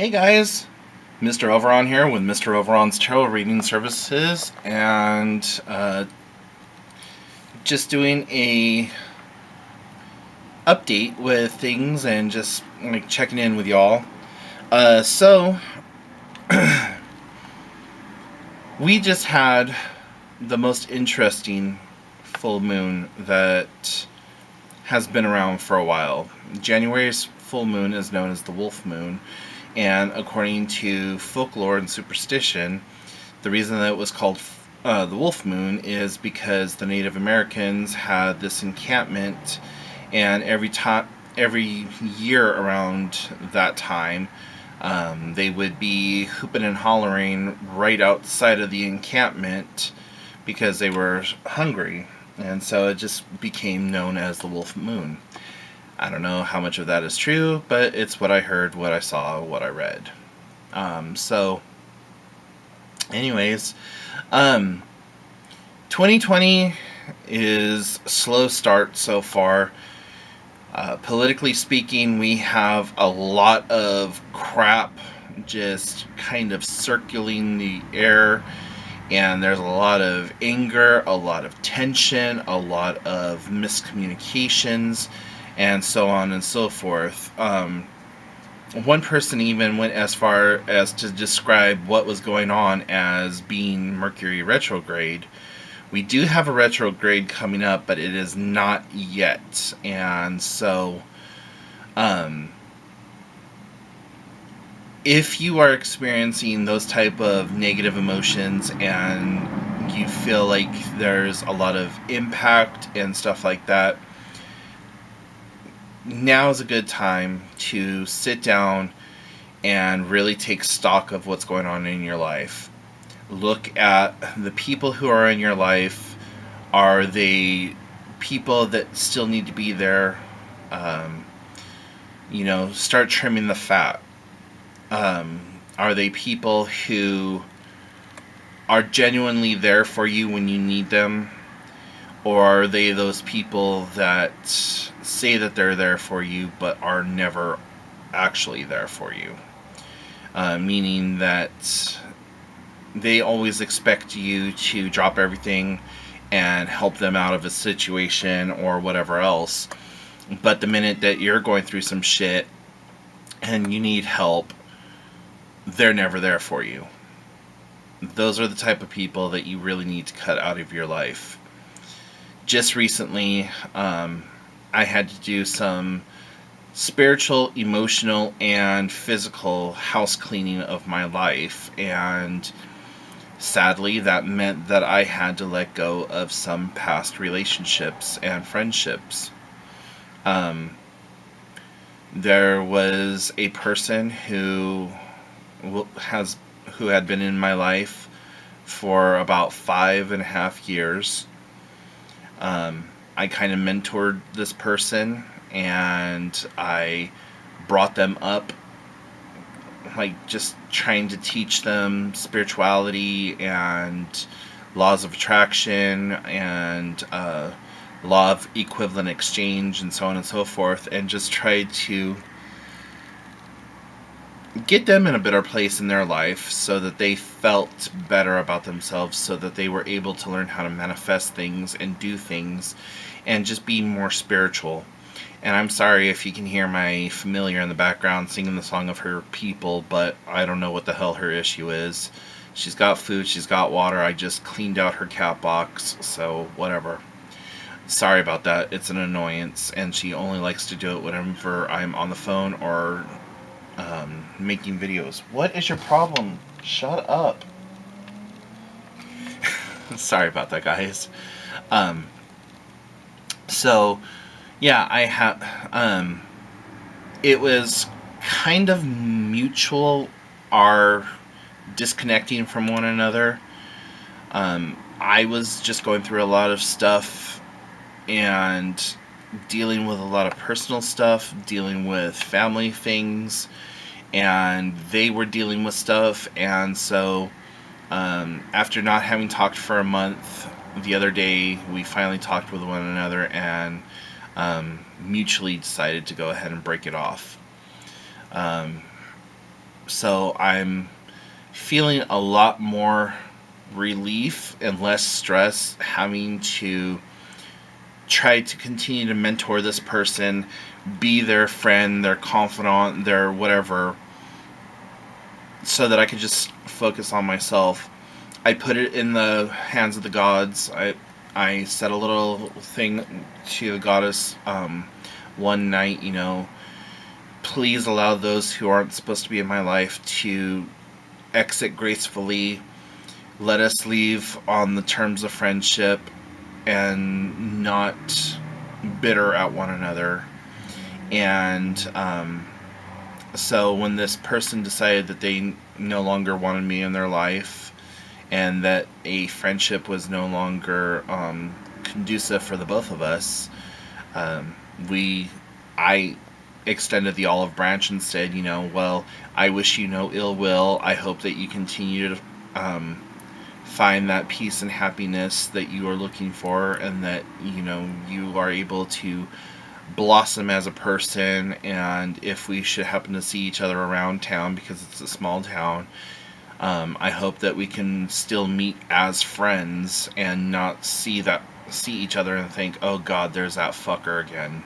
Hey guys, Mr. Overon here with Mr. Overon's Tarot Reading Services, and just doing a update with things and just like checking in with y'all. So we just had the most interesting full moon that has been around for a while. January's full moon is known as the wolf moon. And according to folklore and superstition, the reason that it was called the Wolf Moon is because the Native Americans had this encampment, and every year around that time, they would be hooping and hollering right outside of the encampment because they were hungry, and so it just became known as the Wolf Moon. I don't know how much of that is true, but it's what I heard, what I saw, what I read. Anyways, 2020 is a slow start so far. Politically speaking, we have a lot of crap just kind of circulating the air, and there's a lot of anger, a lot of tension, a lot of miscommunications, and so on and so forth. One person even went as far as to describe what was going on as being Mercury retrograde. We do have a retrograde coming up, but it is not yet. And so, if you are experiencing those type of negative emotions and you feel like there's a lot of impact and stuff like that, now is a good time to sit down and really take stock of what's going on in your life. Look at the people who are in your life. Are they people that still need to be there? Start trimming the fat. Are they people who are genuinely there for you when you need them? Or are they those people that say that they're there for you but are never actually there for you? Meaning that they always expect you to drop everything and help them out of a situation or whatever else. But the minute that you're going through some shit and you need help, they're never there for you. Those are the type of people that you really need to cut out of your life. Just recently, I had to do some spiritual, emotional, and physical house cleaning of my life, and sadly, that meant that I had to let go of some past relationships and friendships. There was a person who had been in my life for about 5.5 years. I kind of mentored this person, and I brought them up, like just trying to teach them spirituality and laws of attraction and law of equivalent exchange and so on and so forth, and just tried to get them in a better place in their life so that they felt better about themselves, so that they were able to learn how to manifest things and do things and just be more spiritual. And I'm sorry if you can hear my familiar in the background singing the song of her people, but I don't know what the hell her issue is. She's got food, she's got water, I just cleaned out her cat box, so whatever. Sorry about that, it's an annoyance, and she only likes to do it whenever I'm on the phone or making videos. What is your problem? Shut up. Sorry about that, guys. It was kind of mutual, our disconnecting from one another. I was just going through a lot of stuff and dealing with a lot of personal stuff, dealing with family things, and they were dealing with stuff, and so after not having talked for a month, the other day we finally talked with one another and mutually decided to go ahead and break it off. So I'm feeling a lot more relief and less stress having to try to continue to mentor this person, be their friend, their confidant, their whatever, so that I could just focus on myself. I put it in the hands of the gods. I said a little thing to the goddess one night, please allow those who aren't supposed to be in my life to exit gracefully. Let us leave on the terms of friendship and not bitter at one another. And so when this person decided that they no longer wanted me in their life and that a friendship was no longer conducive for the both of us, um, I extended the olive branch and said, well, I wish you no ill will. I hope that you continue to find that peace and happiness that you are looking for, and that you are able to blossom as a person. And if we should happen to see each other around town, because it's a small town, I hope that we can still meet as friends and not see each other and think, oh god, there's that fucker again,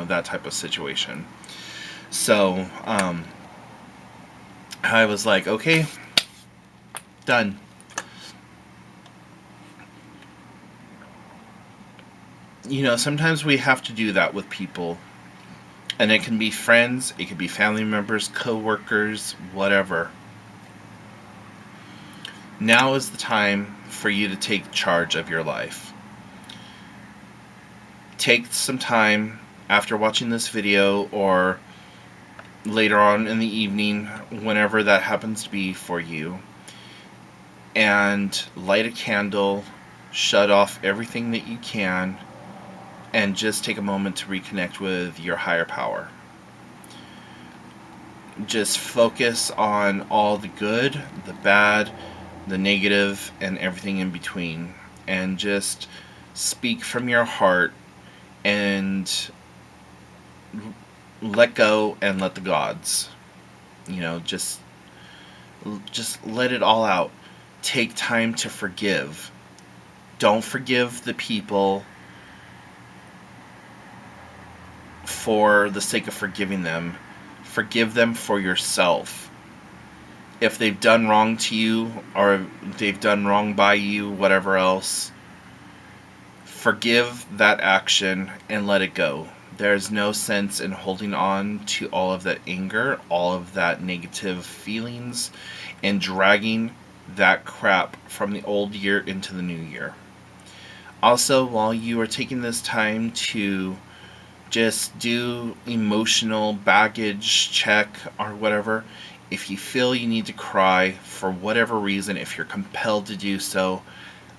that type of situation. So I was like, okay, done. Sometimes we have to do that with people. And it can be friends, it can be family members, co-workers, whatever. Now is the time for you to take charge of your life. Take some time after watching this video, or later on in the evening, whenever that happens to be for you, and light a candle, shut off everything that you can, and just take a moment to reconnect with your higher power. Just focus on all the good, the bad, the negative, and everything in between. And just speak from your heart and let go and let the gods. Just let it all out. Take time to forgive. Don't forgive the people for the sake of forgiving them. Forgive them for yourself. If they've done wrong to you, or they've done wrong by you, whatever else, forgive that action and let it go. There's no sense in holding on to all of that anger, all of that negative feelings, and dragging that crap from the old year into the new year. Also, while you are taking this time to just do emotional baggage check or whatever, if you feel you need to cry for whatever reason, if you're compelled to do so,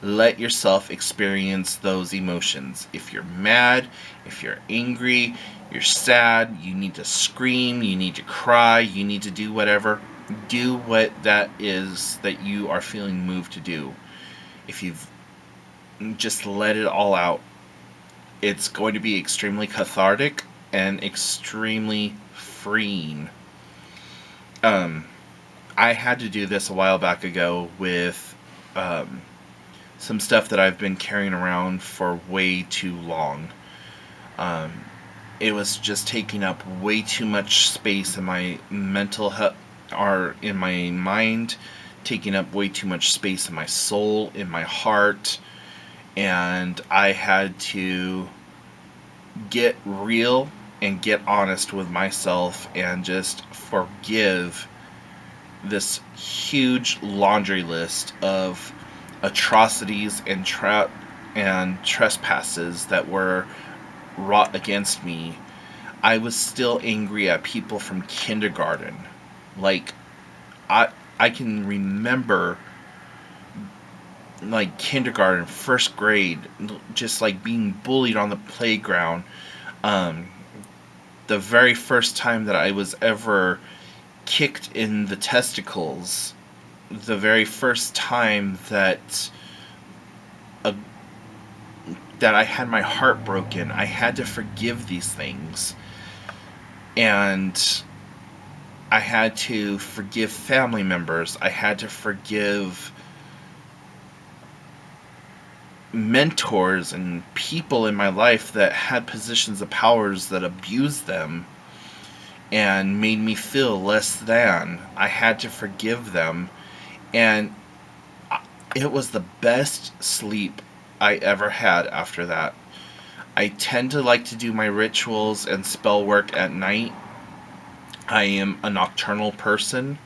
let yourself experience those emotions. If you're mad, if you're angry, you're sad, you need to scream, you need to cry, you need to do whatever, do what that is that you are feeling moved to do. If you've just let it all out, it's going to be extremely cathartic and extremely freeing. I had to do this a while back ago with some stuff that I've been carrying around for way too long. It was just taking up way too much space in my mental health, or in my mind, taking up way too much space in my soul, in my heart, and I had to get real and get honest with myself and just forgive this huge laundry list of atrocities and trespasses that were wrought against me. I was still angry at people from kindergarten. Like, I can remember, like, kindergarten, first grade, just like being bullied on the playground. The very first time that I was ever kicked in the testicles, the very first time that I had my heart broken, I had to forgive these things. And I had to forgive family members. I had to forgive mentors and people in my life that had positions of powers that abused them and made me feel less than. I had to forgive them, and it was the best sleep I ever had after that. I tend to like to do my rituals and spell work at night. I am a nocturnal person,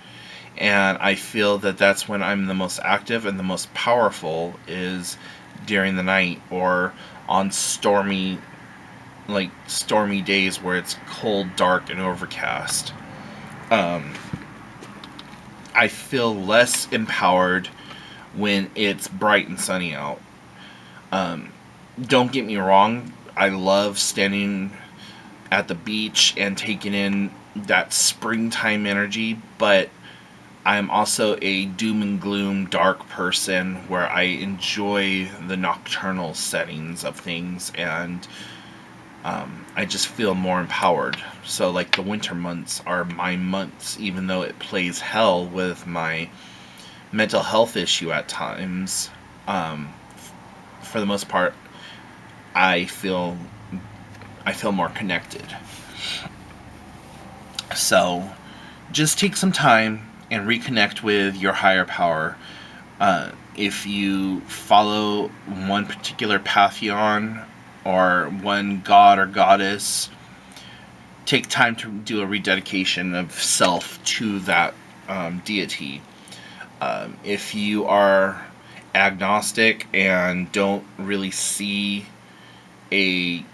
and I feel that that's when I'm the most active and the most powerful, is during the night or on stormy days where it's cold, dark, and overcast. Um, I feel less empowered when it's bright and sunny out. Um, don't get me wrong, I love standing at the beach and taking in that springtime energy, but I'm also a doom and gloom dark person where I enjoy the nocturnal settings of things, and I just feel more empowered. So, like, the winter months are my months, even though it plays hell with my mental health issue at times. Um, for the most part, I feel more connected. So, just take some time and reconnect with your higher power. If you follow one particular pantheon or one god or goddess, take time to do a rededication of self to that deity. If you are agnostic and don't really see a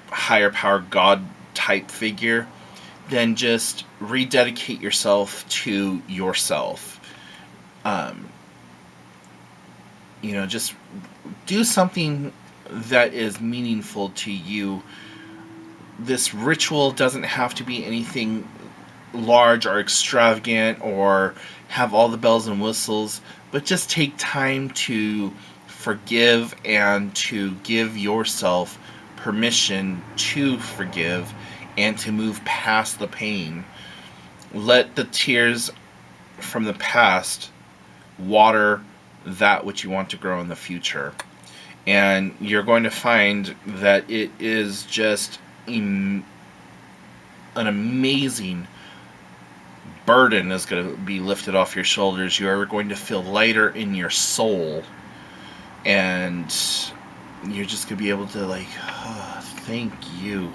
higher power god type figure, then just rededicate yourself to yourself. Um, just do something that is meaningful to you. This ritual doesn't have to be anything large or extravagant or have all the bells and whistles, but just take time to forgive and to give yourself permission to forgive and to move past the pain. Let the tears from the past water that which you want to grow in the future. And you're going to find that it is just an amazing burden is going to be lifted off your shoulders. You are going to feel lighter in your soul, and you're just going to be able to, like, thank you.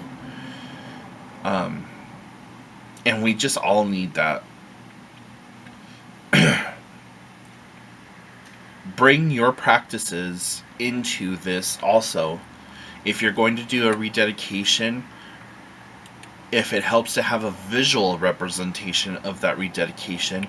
And we just all need that. Bring your practices into this also. If you're going to do a rededication, if it helps to have a visual representation of that rededication,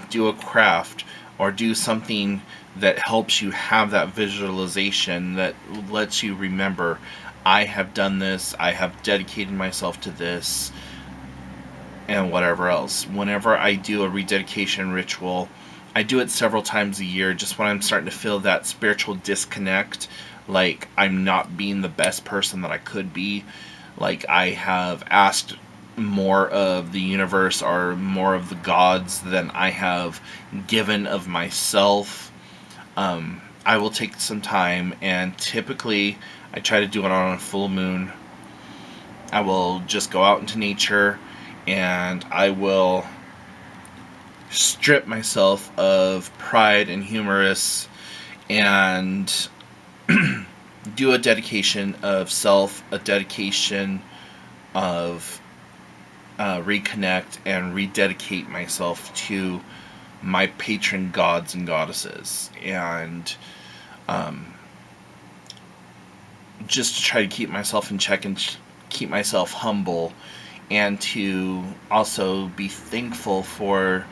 do a craft or do something that helps you have that visualization that lets you remember, I have done this, I have dedicated myself to this, and whatever else. Whenever I do a rededication ritual, I do it several times a year, just when I'm starting to feel that spiritual disconnect, like I'm not being the best person that I could be, like I have asked more of the universe or more of the gods than I have given of myself. I will take some time, and typically I try to do it on a full moon. I will just go out into nature, and I will strip myself of pride and hubris and do a dedication of self, a dedication of reconnect and rededicate myself to my patron gods and goddesses, and just to try to keep myself in check and keep myself humble, and to also be thankful for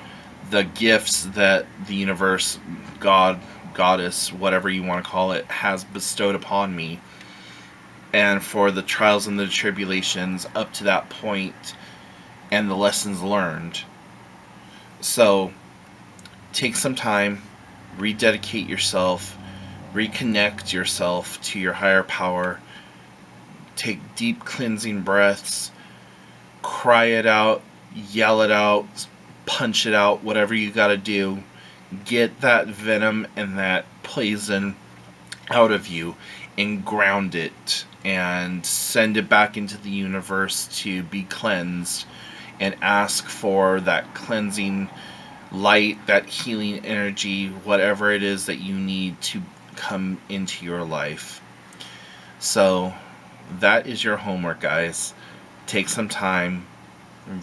the gifts that the universe, God, goddess, whatever you want to call it, has bestowed upon me, and for the trials and the tribulations up to that point and the lessons learned. So take some time, rededicate yourself, reconnect yourself to your higher power, take deep cleansing breaths, cry it out, yell it out, punch it out, whatever you gotta do. Get that venom and that poison out of you and ground it and send it back into the universe to be cleansed, and ask for that cleansing light, that healing energy, whatever it is that you need to come into your life. So that is your homework, guys. Take some time,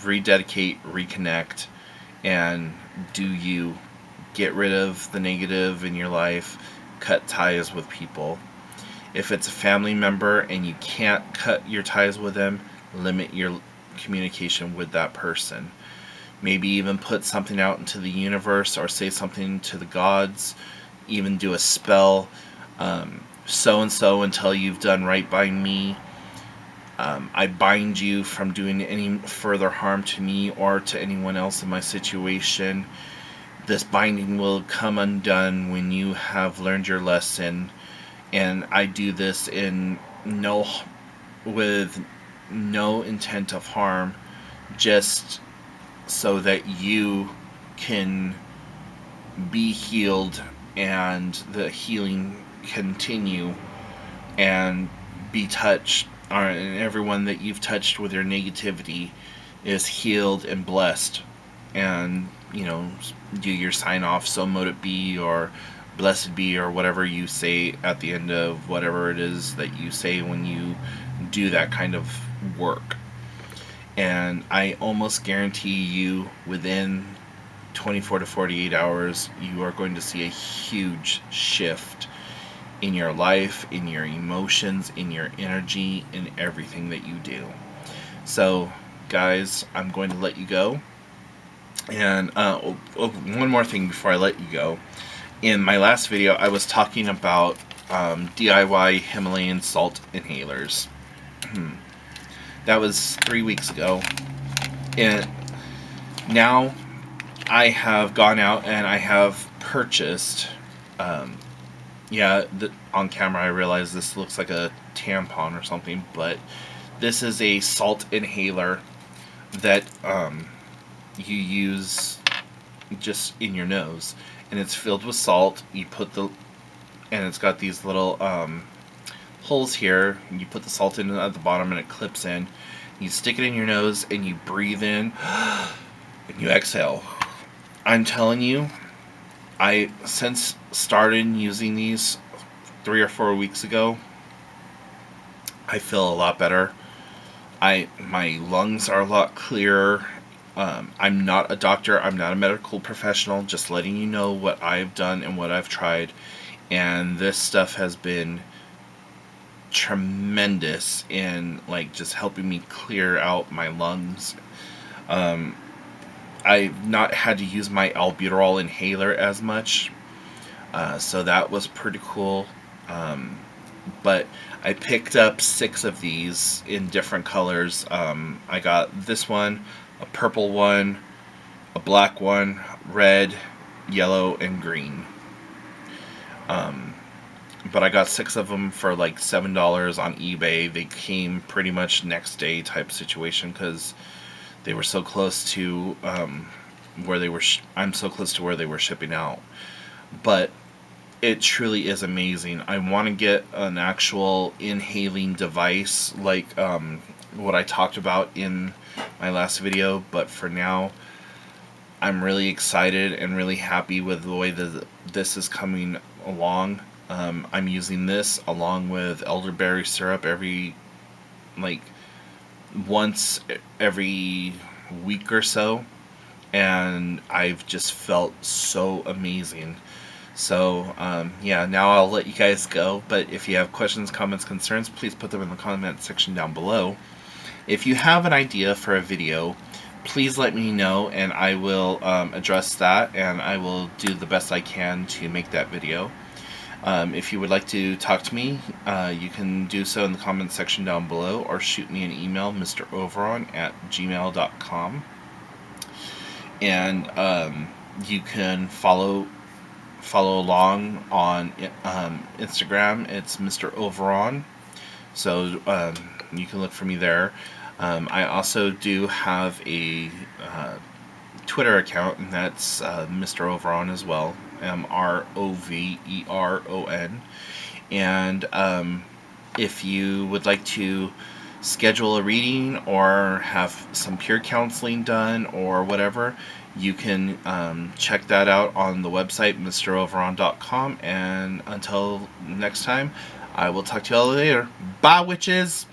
rededicate, reconnect, and do you. Get rid of the negative in your life. Cut ties with people. If it's a family member and you can't cut your ties with them, limit your communication with that person. Maybe even put something out into the universe, or say something to the gods. Even do a spell. So and so, until you've done right by me, I bind you from doing any further harm to me or to anyone else in my situation. This binding will come undone when you have learned your lesson, and I do this with no intent of harm, just so that you can be healed and the healing continue and be touched, and everyone that you've touched with your negativity is healed and blessed. And do your sign off, so mote it be, or blessed be, or whatever you say at the end of whatever it is that you say when you do that kind of work. And I almost guarantee you, within 24 to 48 hours, you are going to see a huge shift in your life, in your emotions, in your energy, in everything that you do. So, guys, I'm going to let you go. And one more thing before I let you go. In my last video, I was talking about DIY Himalayan salt inhalers. That was 3 weeks ago. And now I have gone out and I have purchased, on camera I realize this looks like a tampon or something, but this is a salt inhaler that you use just in your nose, and it's filled with salt. And it's got these little holes here. You put the salt in at the bottom and it clips in. You stick it in your nose and you breathe in and you exhale. I'm telling you, I since started using these 3 or 4 weeks ago, I feel a lot better. My lungs are a lot clearer. I'm not a doctor, I'm not a medical professional, just letting you know what I've done and what I've tried, and this stuff has been tremendous in just helping me clear out my lungs. I've not had to use my albuterol inhaler as much, so that was pretty cool. But I picked up 6 of these in different colors. I got this one, a purple one, a black one, red, yellow, and green. But I got 6 of them for like $7 on eBay. They came pretty much next day type situation because they were so close to where they were. I'm so close to where they were shipping out. But it truly is amazing. I want to get an actual inhaling device like what I talked about in my last video, but for now I'm really excited and really happy with the way that this is coming along. I'm using this along with elderberry syrup once every week or so, and I've just felt so amazing. So now I'll let you guys go, but if you have questions, comments, concerns, please put them in the comment section down below. If you have an idea for a video, please let me know and I will address that, and I will do the best I can to make that video. If you would like to talk to me, you can do so in the comment section down below, or shoot me an email, mroveron@gmail.com. And you can follow along on Instagram. It's Mr. Overon, so you can look for me there. I also do have a Twitter account, and that's Mr. Overon as well, Roveron. And if you would like to schedule a reading or have some peer counseling done or whatever, you can check that out on the website, mroveron.com. And until next time, I will talk to you all later. Bye, witches!